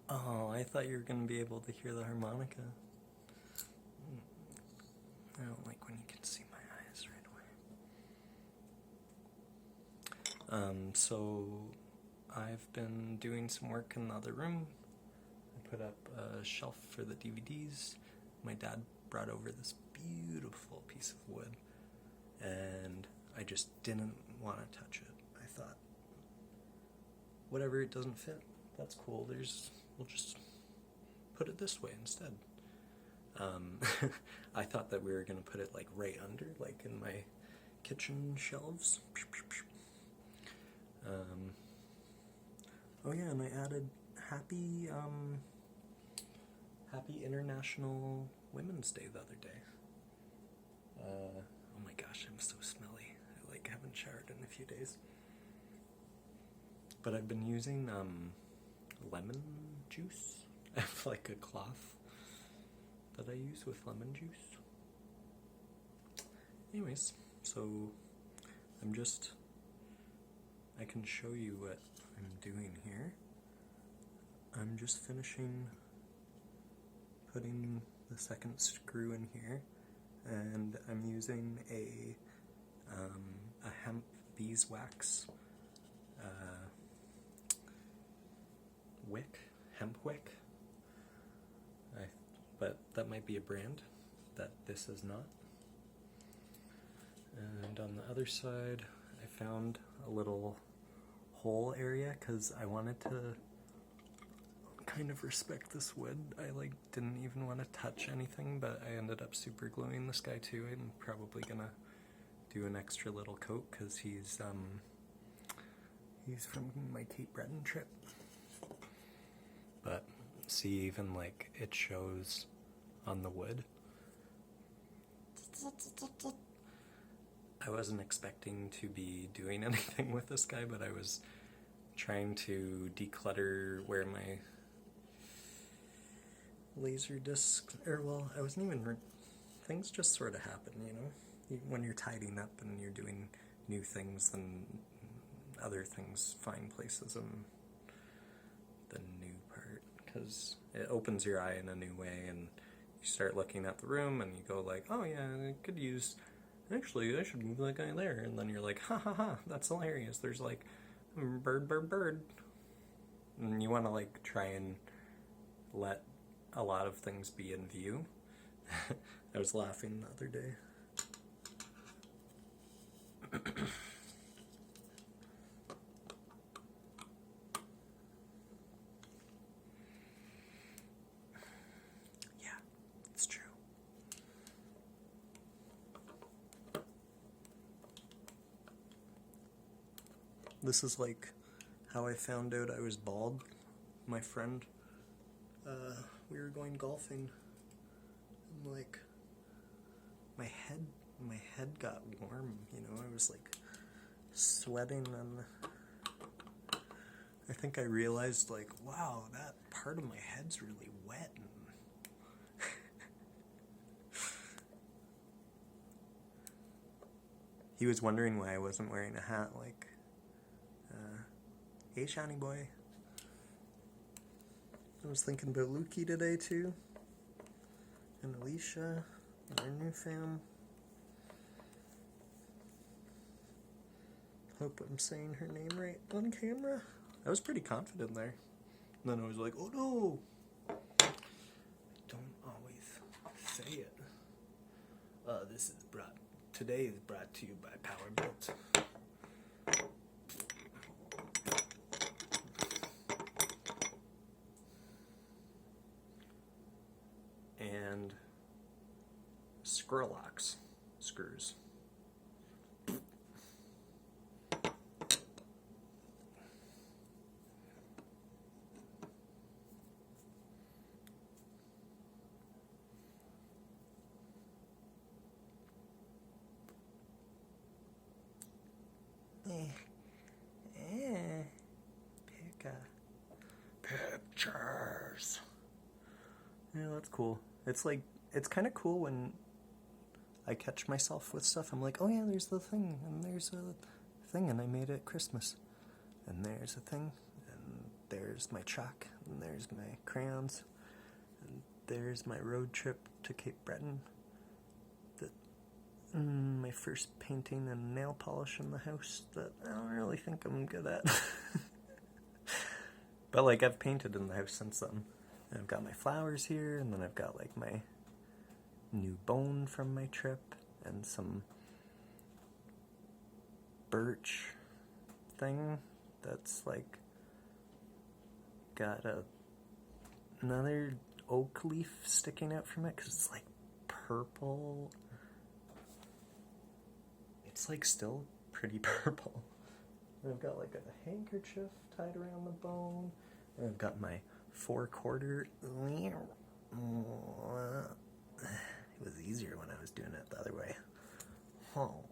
Oh, I thought you were going to be able to hear the harmonica. I don't like when you can see my eyes right away. So I've been doing some work in the other room. I put up a shelf for the DVDs. My dad brought over this beautiful piece of wood, and I just didn't want to touch it. I thought, whatever, it doesn't fit, that's cool. We'll just put it this way instead. I thought that we were going to put it like right under, like in my kitchen shelves. Oh yeah, and I added happy International Women's Day the other day. Oh my gosh, I'm so smelly. I haven't showered in a few days. But I've been using lemon juice. I have like a cloth that I use with lemon juice. Anyways, so I can show you what I'm doing here. I'm just finishing putting the second screw in here, and I'm using a hemp beeswax wick, hemp wick. But that might be a brand that this is not. And on the other side, I found a little hole area because I wanted to kind of respect this wood. I didn't even want to touch anything, but I ended up super gluing this guy too. I'm probably gonna do an extra little coat because he's from my Cape Breton trip. But see, even it shows on the wood. I wasn't expecting to be doing anything with this guy, but I was trying to declutter where my laser disc, I wasn't even, things just sort of happen, you know? When you're tidying up and you're doing new things, then other things find places in the new part, because it opens your eye in a new way, and you start looking at the room and you go like, oh yeah, I could use, actually I should move that guy there, and then you're like, ha ha ha, that's hilarious, there's bird, and you want to try and let a lot of things be in view. I was laughing the other day. Yeah, it's true. This is how I found out I was bald. My friend, we were going golfing, and my head got warm, you know, I was sweating, and I think I realized wow, that part of my head's really wet. He was wondering why I wasn't wearing a hat, hey shiny boy. I was thinking about Lukey today too, and Alicia, and our new fam. Hope I'm saying her name right on camera. I was pretty confident there. And then I was like, oh no! I don't always say it. Today is brought to you by Powerbolt. And Squirrelox screws. Pictures. Yeah, that's cool. It's kind of cool when I catch myself with stuff. I'm like, oh yeah, there's the thing, and there's a thing, and I made it Christmas. And there's a thing, and there's my chalk, and there's my crayons, and there's my road trip to Cape Breton. My first painting and nail polish in the house that I don't really think I'm good at. But, like, I've painted in the house since then. And I've got my flowers here, and then I've got, like, my new bone from my trip, and some birch thing that's, like, got another oak leaf sticking out from it, because it's, like, purple. It's, like, still pretty purple. And I've got, like, a handkerchief tied around the bone. And I've got my 4/4. It was easier when I was doing it the other way. Oh.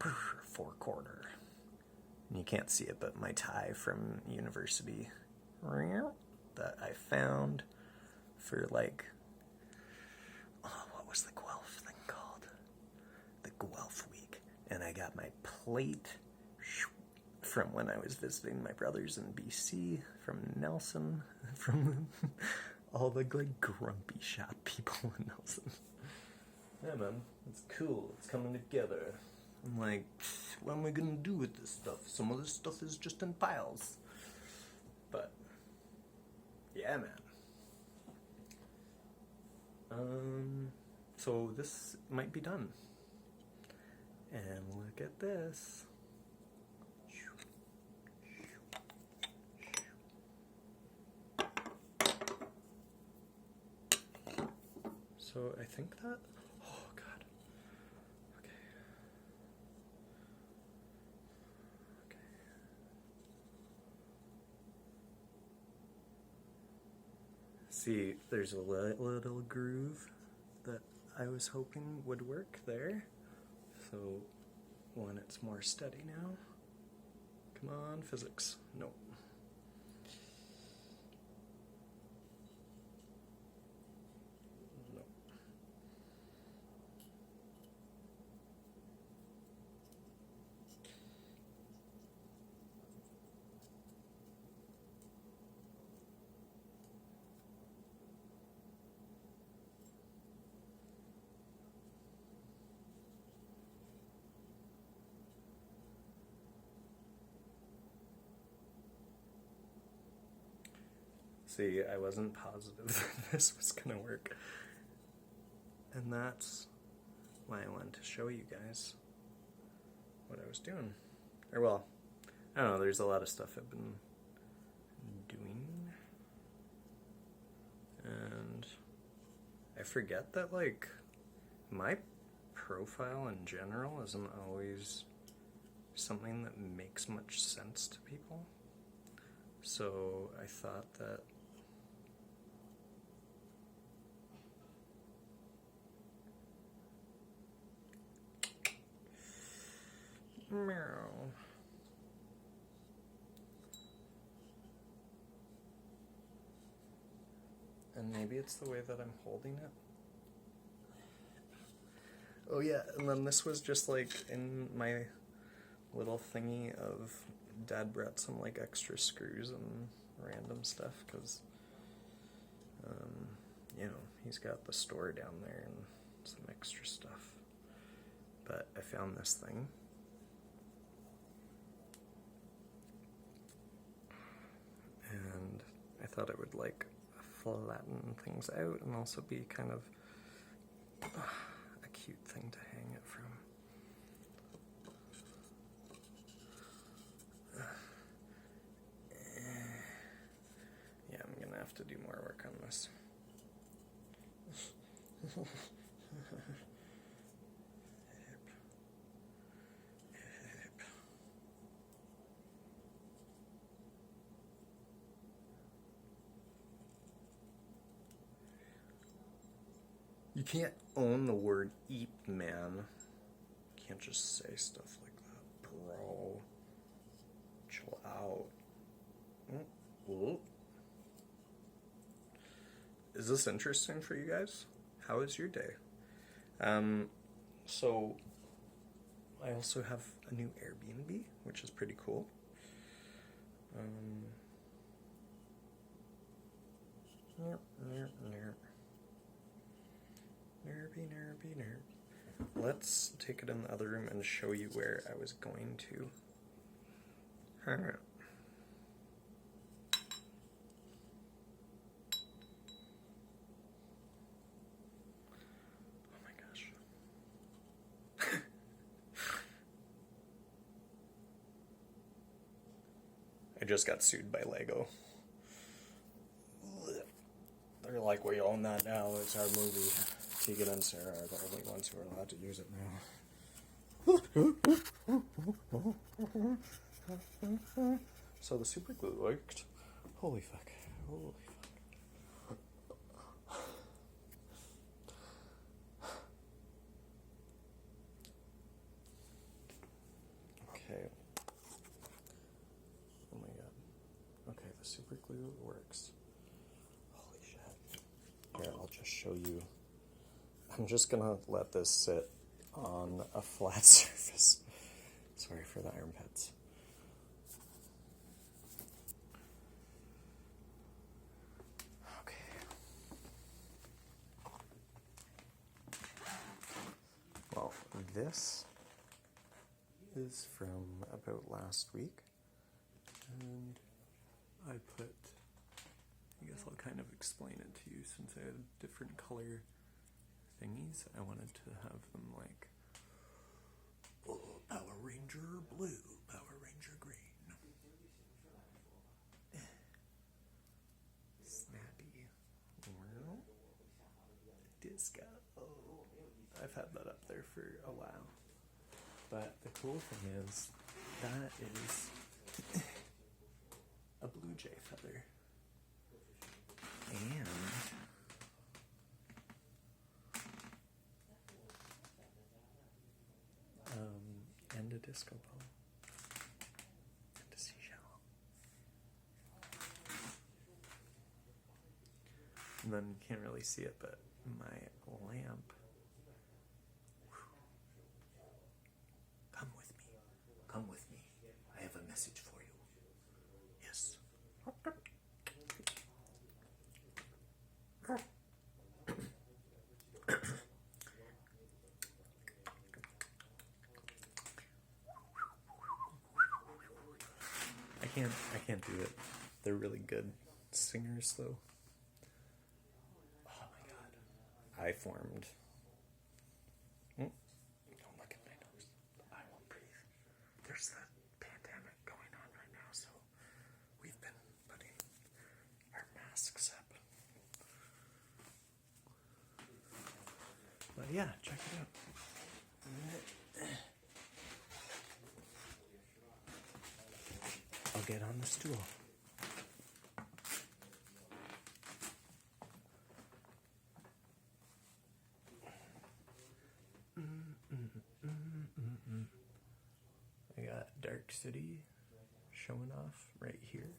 4/4. And you can't see it, but my tie from university that I found for, like, what was the Guelph thing called? The Guelph week. And I got my plate from when I was visiting my brothers in BC, from Nelson, from all the, like, grumpy shop people in Nelson. Yeah, man, it's cool. It's coming together. I'm like, what am I gonna do with this stuff? Some of this stuff is just in piles. But, yeah, man. So this might be done. And look at this. So I think that, oh god, okay. See, there's a little groove that I was hoping would work there. So when it's more steady now, come on, physics, nope. See, I wasn't positive that this was gonna work. And that's why I wanted to show you guys what I was doing. Or, well, I don't know, there's a lot of stuff I've been doing. And I forget that, like, my profile in general isn't always something that makes much sense to people. So I thought that and maybe it's the way that I'm holding it. Oh yeah, and then this was just, like, in my little thingy of Dad brought some, like, extra screws and random stuff, because, you know, he's got the store down there and some extra stuff. But I found this thing. And I thought it would, like, flatten things out and also be kind of a cute thing to hang it from. Yeah, I'm gonna have to do more work on this. You can't own the word eat, man. You can't just say stuff like that, bro. Chill out. Ooh. Is this interesting for you guys? How is your day? So I also have a new Airbnb, which is pretty cool. carabiner. Let's take it in the other room and show you where I was going to. Alright. Oh my gosh. I just got sued by Lego. They're like, we own that now, it's our movie. Tegan and Sarah are the only ones who are allowed to use it now. So the super glue worked. Holy fuck. Holy fuck. Okay. Oh my god. Okay, the super glue works. Holy shit. Here, I'll just show you. I'm just gonna let this sit on a flat surface. Sorry for the armpits. Okay. Well, this is from about last week, and I guess I'll kind of explain it to you since I had different color thingies. I wanted to have them like Power Ranger blue, Power Ranger green. Snappy. Disco. I've had that up there for a while. But the cool thing is, that is a blue jay feather. And a disco ball. And a seashell. And then you can't really see it, but my lamp. Come with me. Come with me. I have a message for you. Yes. I can't do it. They're really good singers, though. Oh my god. I formed. Don't look at my nose. I won't breathe. There's that pandemic going on right now, so we've been putting our masks up. But yeah, check it out. I'll get on the stool. I got Dark City showing off right here.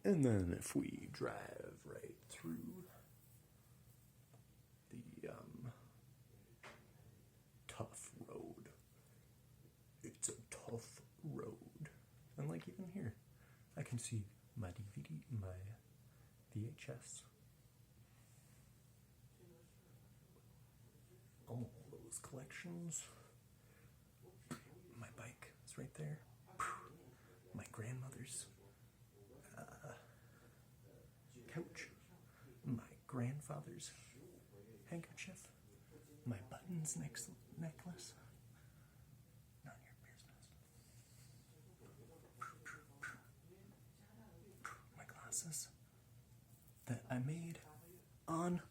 And then if we drive right through the tough road. It's a tough road. And like even here, I can see my DVD, my VHS. All those collections. My bike is right there. My grandmother's couch. My grandfather's handkerchief. My buttons necklace. None of your business. My glasses that I made on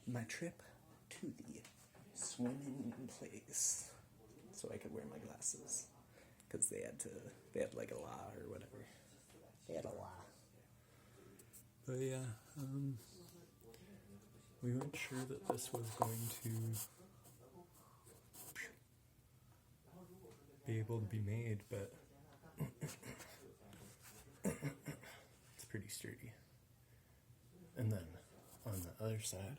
my trip to the swimming place, so I could wear my glasses, because they had like a law or whatever. They had a law. But yeah, we weren't sure that this was going to be able to be made, but it's pretty sturdy. And then on the other side,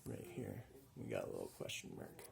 right here, we got a little question mark.